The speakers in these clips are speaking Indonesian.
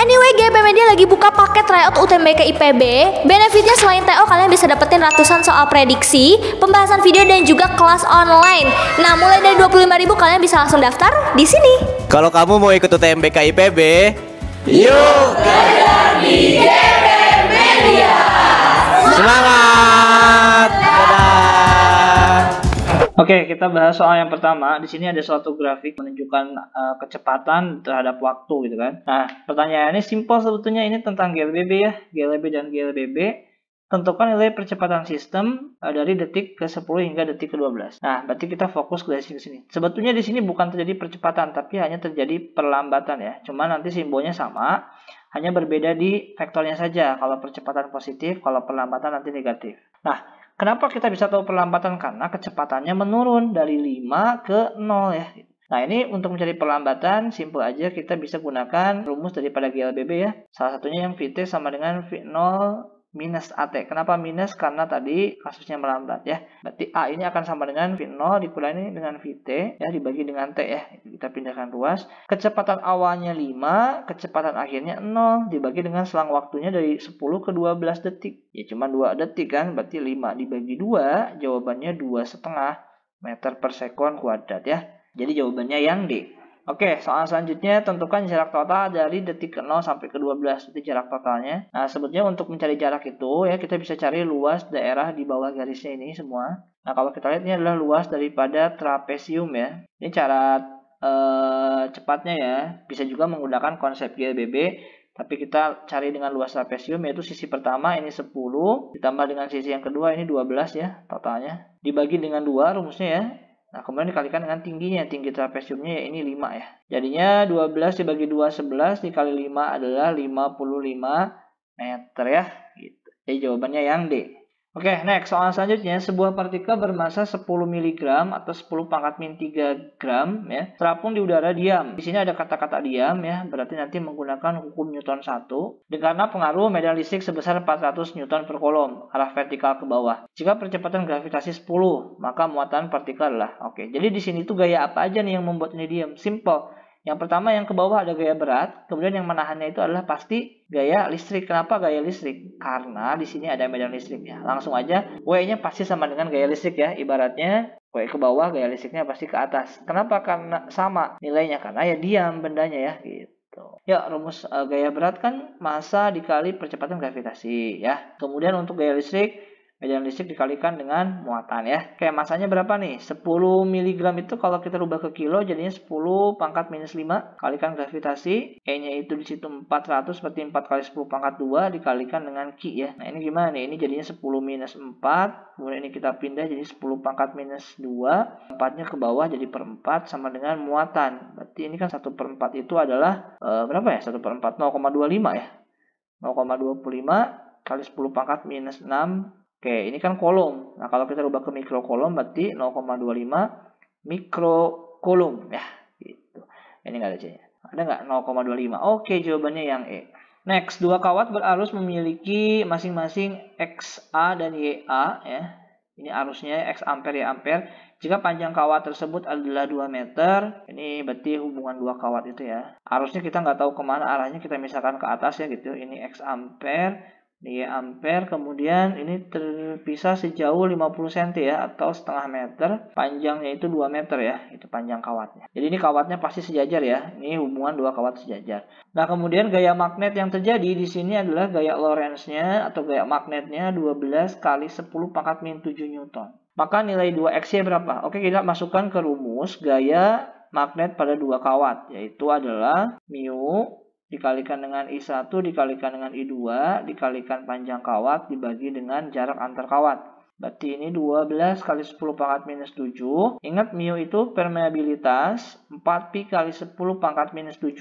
Anyway, GP Media lagi buka paket tryout UTBK IPB. Benefitnya selain TO, kalian bisa dapetin ratusan soal prediksi, pembahasan video dan juga kelas online. Nah, mulai dari 25.000 kalian bisa langsung daftar di sini. Kalau kamu mau ikut UTBK IPB, yuk kerja di GP Media. Semangat! Dadah! Oke, kita bahas soal yang pertama. Di sini ada suatu grafik menunjukkan kecepatan terhadap waktu gitu kan. Nah, pertanyaannya simpel sebetulnya, ini tentang GLBB ya. GLB dan GLBB. Tentukan nilai percepatan sistem dari detik ke 10 hingga detik ke 12. Nah, berarti kita fokus ke sini. Sebetulnya di sini bukan terjadi percepatan, tapi hanya terjadi perlambatan ya. Cuma nanti simbolnya sama, hanya berbeda di vektornya saja. Kalau percepatan positif, kalau perlambatan nanti negatif. Nah, kenapa kita bisa tahu perlambatan? Karena kecepatannya menurun dari 5 ke 0 ya. Nah, ini untuk mencari perlambatan, simpel aja kita bisa gunakan rumus daripada GLBB ya. Salah satunya yang VT sama dengan V0 minus AT. Kenapa minus? Karena tadi kasusnya melambat ya. Berarti A ini akan sama dengan V0 dikurangi dengan VT ya, dibagi dengan T ya. Kita pindahkan ruas. Kecepatan awalnya 5, kecepatan akhirnya 0, dibagi dengan selang waktunya dari 10 ke 12 detik. Ya cuma 2 detik kan, berarti 5 dibagi 2, jawabannya 2,5 meter per sekon kuadrat ya. Jadi jawabannya yang D. Oke, soal selanjutnya tentukan jarak total dari detik ke 0 sampai ke 12. Itu jarak totalnya. Nah, sebetulnya untuk mencari jarak itu ya kita bisa cari luas daerah di bawah garisnya ini semua. Nah, kalau kita lihat ini adalah luas daripada trapesium ya. Ini cara cepatnya ya. Bisa juga menggunakan konsep GLBB. Tapi kita cari dengan luas trapesium, yaitu sisi pertama ini 10 ditambah dengan sisi yang kedua ini 12 ya totalnya. Dibagi dengan 2 rumusnya ya. Nah, kemudian dikalikan dengan tingginya. Tinggi trapesiumnya ya ini 5 ya. Jadinya 12 dibagi 2, 11 dikali 5 adalah 55 meter ya. Gitu. Jadi jawabannya yang D. Oke, next. Soal selanjutnya, sebuah partikel bermasa 10 mg atau 10 pangkat min 3 gram ya, terapung di udara diam. Di sini ada kata-kata diam ya, berarti nanti menggunakan hukum Newton 1. Karena pengaruh medan listrik sebesar 400 Newton per kolom, arah vertikal ke bawah. Jika percepatan gravitasi 10, maka muatan partikel adalah. Oke, jadi di sini tuh gaya apa aja nih yang membuat ini diam? Simple. Yang pertama yang ke bawah ada gaya berat, kemudian yang menahannya itu adalah pasti gaya listrik. Kenapa gaya listrik? Karena di sini ada medan listriknya. Langsung aja W-nya pasti sama dengan gaya listrik ya. Ibaratnya W ke bawah, gaya listriknya pasti ke atas. Kenapa? Karena sama nilainya, karena ya diam bendanya ya gitu. Ya, rumus gaya berat kan massa dikali percepatan gravitasi ya. Kemudian untuk gaya listrik, medan listrik dikalikan dengan muatan ya. Kayak masanya berapa nih? 10 mg itu kalau kita rubah ke kilo jadinya 10 pangkat minus 5 kalikan gravitasi. E-nya itu di situ 400 berarti 4 kali 10 pangkat 2 dikalikan dengan Q ya. Nah, ini gimana nih? Ini jadinya 10 minus 4. Kemudian ini kita pindah jadi 10 pangkat minus 2. 4-nya ke bawah jadi per 4 sama dengan muatan. Berarti ini kan 1 per 4 itu adalah berapa ya? 1 per 4 0,25 ya. 0,25 kali 10 pangkat minus 6. Oke, ini kan kolom. Nah, kalau kita rubah ke mikrokolom berarti 0,25 mikrokolom ya, gitu. Ini nggak ada C-nya. Ada nggak 0,25? Oke, jawabannya yang E. Next, dua kawat berarus memiliki masing-masing XA dan YA ya. Ini arusnya X ampere, Y ampere. Jika panjang kawat tersebut adalah 2 meter, ini berarti hubungan dua kawat itu ya. Arusnya kita nggak tahu kemana arahnya, kita misalkan ke atas ya gitu. Ini X ampere, Y ampere, kemudian ini terpisah sejauh 50 cm ya, atau setengah meter. Panjangnya itu 2 meter ya, itu panjang kawatnya. Jadi ini kawatnya pasti sejajar ya. Ini hubungan dua kawat sejajar. Nah, kemudian gaya magnet yang terjadi di sini adalah gaya Lorentz-nya atau gaya magnetnya 12 kali 10 pangkat min 7 Newton. Maka nilai 2X-nya berapa? Oke, kita masukkan ke rumus gaya magnet pada dua kawat, yaitu adalah mu dikalikan dengan I1 dikalikan dengan I2 dikalikan panjang kawat dibagi dengan jarak antar kawat. Berarti ini 12 kali 10 pangkat minus 7. Ingat mu itu permeabilitas 4pi kali 10 pangkat minus 7.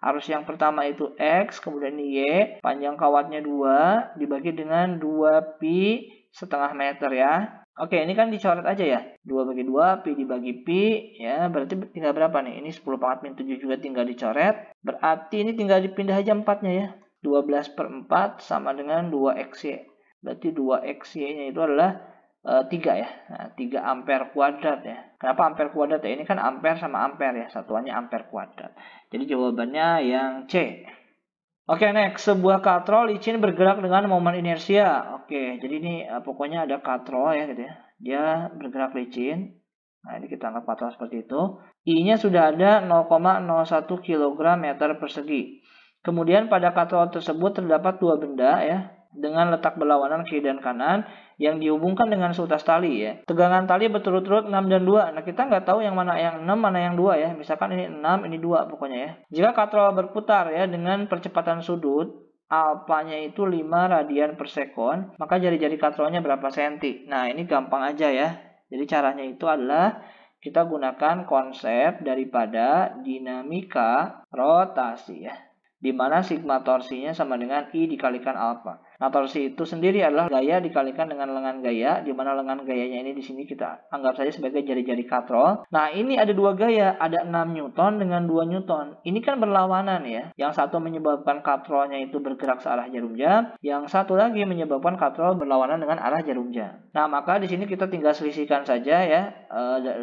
Arus yang pertama itu X, kemudian ini Y. Panjang kawatnya 2 dibagi dengan 2pi setengah meter ya. Oke, ini kan dicoret aja ya. 2 bagi 2, pi dibagi pi. Ya, berarti tinggal berapa nih? Ini 10 pangkat min 7 juga tinggal dicoret. Berarti ini tinggal dipindah aja 4-nya ya. 12 per 4 sama dengan 2XY. Berarti 2XY-nya itu adalah 3 ya. Nah, 3 ampere kuadrat ya. Kenapa ampere kuadrat ya? Ini kan ampere sama ampere ya. Satuannya ampere kuadrat. Jadi jawabannya yang C. Oke, next. Sebuah katrol licin bergerak dengan momen inersia. Oke, jadi ini pokoknya ada katrol ya gitu ya. Dia bergerak licin. Nah, ini kita anggap katrol seperti itu. I-nya sudah ada 0,01 kg meter persegi. Kemudian pada katrol tersebut terdapat dua benda ya, dengan letak berlawanan kiri dan kanan yang dihubungkan dengan seutas tali ya. Tegangan tali berturut-turut 6 dan 2. Nah, kita nggak tahu yang mana yang 6, mana yang 2 ya. Misalkan ini 6, ini 2 pokoknya ya. Jika katrol berputar ya dengan percepatan sudut alfanya itu 5 radian per sekon, maka jari-jari katrolnya berapa senti? Nah, ini gampang aja ya. Jadi caranya itu adalah kita gunakan konsep daripada dinamika rotasi ya, di mana sigma torsinya sama dengan I dikalikan alfa. Nah, torsi itu sendiri adalah gaya dikalikan dengan lengan gaya, di mana lengan gayanya ini di sini kita anggap saja sebagai jari-jari katrol. Nah, ini ada dua gaya, ada 6 Newton dengan 2 Newton. Ini kan berlawanan ya. Yang satu menyebabkan katrolnya itu bergerak searah jarum jam, yang satu lagi menyebabkan katrol berlawanan dengan arah jarum jam. Nah, maka di sini kita tinggal selisihkan saja ya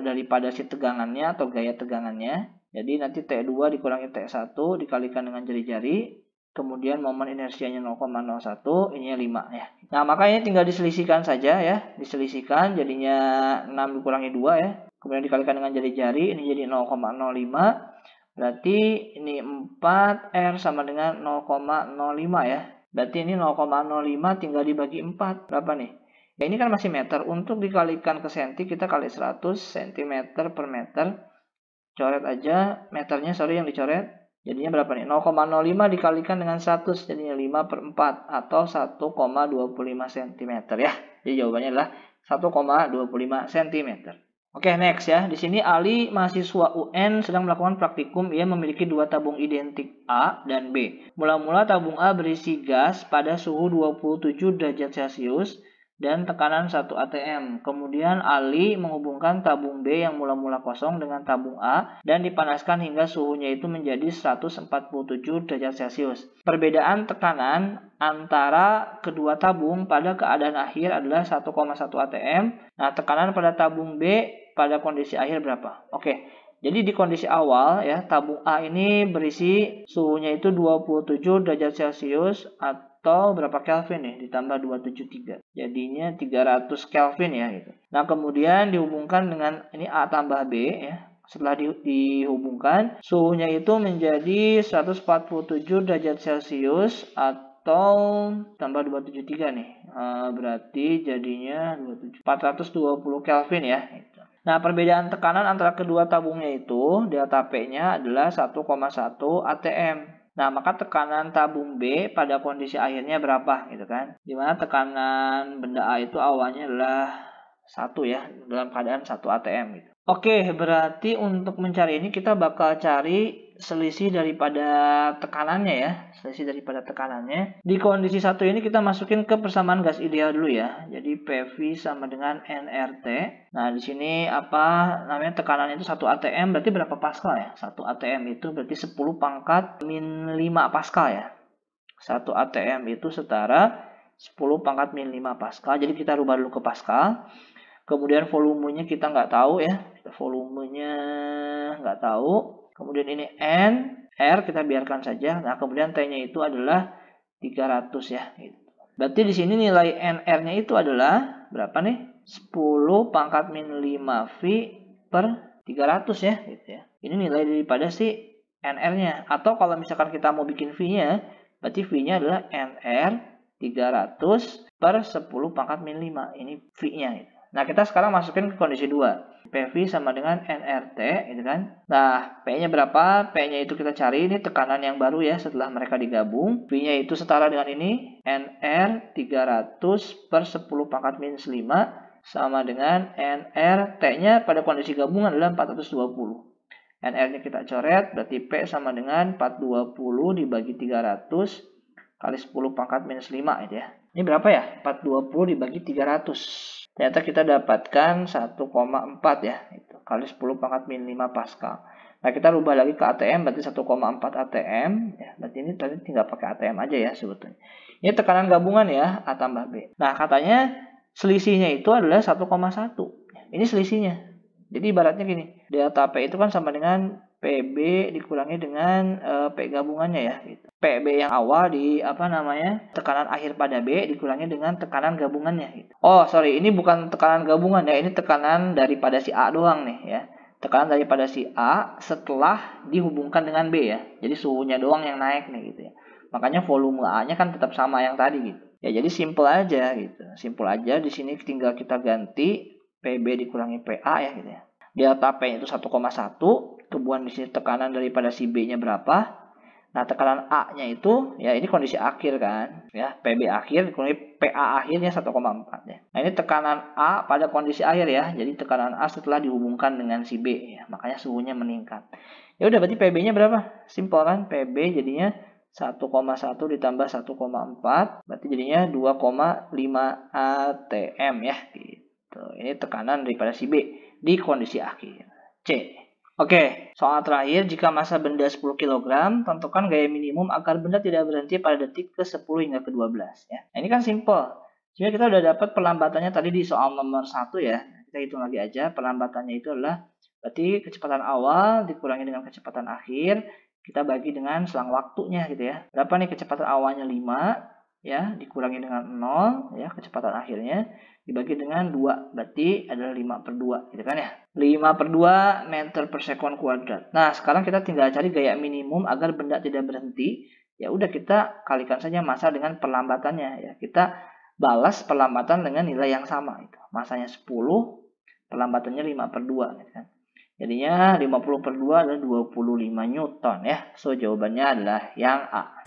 daripada si tegangannya atau gaya tegangannya. Jadi nanti T2 dikurangi T1 dikalikan dengan jari-jari. Kemudian momen inersianya 0,01, ininya 5 ya. Nah, maka ini tinggal diselisihkan saja ya. Diselisihkan jadinya 6 dikurangi 2 ya. Kemudian dikalikan dengan jari-jari, ini jadi 0,05. Berarti ini 4R sama dengan 0,05 ya. Berarti ini 0,05 tinggal dibagi 4. Berapa nih? Ya, ini kan masih meter. Untuk dikalikan ke senti, kita kali 100 cm per meter. Coret aja meternya, sorry yang dicoret. Jadinya berapa nih? 0,05 dikalikan dengan 100, jadinya 5 per 4 atau 1,25 cm ya. Jadi jawabannya adalah 1,25 cm. Oke, next ya. Di sini Ali mahasiswa UN sedang melakukan praktikum. Ia memiliki dua tabung identik A dan B. Mula-mula tabung A berisi gas pada suhu 27 derajat Celcius dan tekanan 1 atm. Kemudian Ali menghubungkan tabung B yang mula-mula kosong dengan tabung A dan dipanaskan hingga suhunya itu menjadi 147 derajat Celcius. Perbedaan tekanan antara kedua tabung pada keadaan akhir adalah 1,1 atm. Nah, tekanan pada tabung B pada kondisi akhir berapa? Oke. Jadi di kondisi awal ya, tabung A ini berisi suhunya itu 27 derajat Celcius atau berapa Kelvin nih, ditambah 273. Jadinya 300 Kelvin ya gitu. Nah, kemudian dihubungkan dengan ini A tambah B ya. Setelah dihubungkan, suhunya itu menjadi 147 derajat Celcius atau tambah 273 nih. Berarti jadinya 420 Kelvin ya gitu. Nah, perbedaan tekanan antara kedua tabungnya itu, delta P-nya adalah 1,1 atm. Nah, maka tekanan tabung B pada kondisi akhirnya berapa gitu kan? Dimana tekanan benda A itu awalnya adalah 1 ya, dalam keadaan 1 atm gitu. Oke, berarti untuk mencari ini kita bakal cari selisih daripada tekanannya ya. Selisih daripada tekanannya. Di kondisi 1 ini kita masukin ke persamaan gas ideal dulu ya. Jadi PV sama dengan nRT. Nah, di sini apa namanya tekanannya itu 1 atm, berarti berapa pascal ya? 1 atm itu berarti 10 pangkat min 5 pascal ya. 1 atm itu setara 10 pangkat min 5 pascal. Jadi kita rubah dulu ke pascal. Kemudian volumenya kita nggak tahu ya. Volumenya nggak tahu. Kemudian ini N, R kita biarkan saja. Nah, kemudian T-nya itu adalah 300 ya. Berarti di sini nilai NR-nya itu adalah berapa nih? 10 pangkat min 5 V per 300 ya. Gitu ya. Ini nilai daripada si NR-nya. Atau kalau misalkan kita mau bikin V-nya, berarti V-nya adalah NR 300 per 10 pangkat min 5. Ini V-nya gitu. Nah, kita sekarang masukin ke kondisi 2. PV sama dengan nRT, gitu kan. Nah, P-nya berapa? P-nya itu kita cari, ini tekanan yang baru ya setelah mereka digabung. V-nya itu setara dengan ini, NR 300 per 10 pangkat minus 5 sama dengan NR. T-nya pada kondisi gabungan adalah 420. NR-nya kita coret, berarti P sama dengan 420 dibagi 300 kali 10 pangkat minus 5 gitu ya. Ini berapa ya? 420 dibagi 300. Ternyata kita dapatkan 1,4 ya, itu kali 10 pangkat min 5 pascal. Nah, kita rubah lagi ke ATM, berarti 1,4 ATM ya. Berarti ini tadi tinggal pakai ATM aja ya sebetulnya. Ini tekanan gabungan ya, A tambah B. Nah, katanya selisihnya itu adalah 1,1. Ini selisihnya. Jadi ibaratnya gini, delta P itu kan sama dengan PB dikurangi dengan P gabungannya ya gitu. PB yang awal di tekanan akhir pada B dikurangi dengan tekanan gabungannya gitu. Oh sorry, ini bukan tekanan gabungan ya, ini tekanan daripada si A doang nih ya. Tekanan daripada si A setelah dihubungkan dengan B ya. Jadi suhunya doang yang naik nih gitu ya. Makanya volume A-nya kan tetap sama yang tadi gitu. Ya jadi simple aja gitu. Simple aja, di sini tinggal kita ganti PB dikurangi PA ya gitu ya. Delta P itu 1,1, kemudian di sini tekanan daripada si B-nya berapa? Nah, tekanan A-nya itu ya ini kondisi akhir kan, ya. PB akhir dikurangi PA akhirnya 1,4 ya. Nah, ini tekanan A pada kondisi akhir ya. Jadi tekanan A setelah dihubungkan dengan si B ya. Makanya suhunya meningkat. Ya udah, berarti PB-nya berapa? Simpel kan? PB jadinya 1,1 ditambah 1,4 berarti jadinya 2,5 atm ya gitu. Ini tekanan daripada si B di kondisi akhir. C. Oke, soal terakhir, jika massa benda 10 kg, tentukan gaya minimum agar benda tidak berhenti pada detik ke-10 hingga ke-12 ya. Nah, ini kan simple. Jadi kita udah dapat perlambatannya tadi di soal nomor 1 ya. Kita hitung lagi aja, perlambatannya itu adalah berarti kecepatan awal dikurangi dengan kecepatan akhir, kita bagi dengan selang waktunya gitu ya. Berapa nih kecepatan awalnya 5 ya, dikurangi dengan 0 ya, kecepatan akhirnya dibagi dengan 2, berarti adalah 5/2 gitu kan ya. 5/2 meter per sekon kuadrat. Nah, sekarang kita tinggal cari gaya minimum agar benda tidak berhenti. Ya udah, kita kalikan saja massa dengan perlambatannya ya. Kita balas perlambatan dengan nilai yang sama itu. Massanya 10, perlambatannya 5/2 gitu kan. Jadinya 50/2 adalah 25 Newton ya. So jawabannya adalah yang A.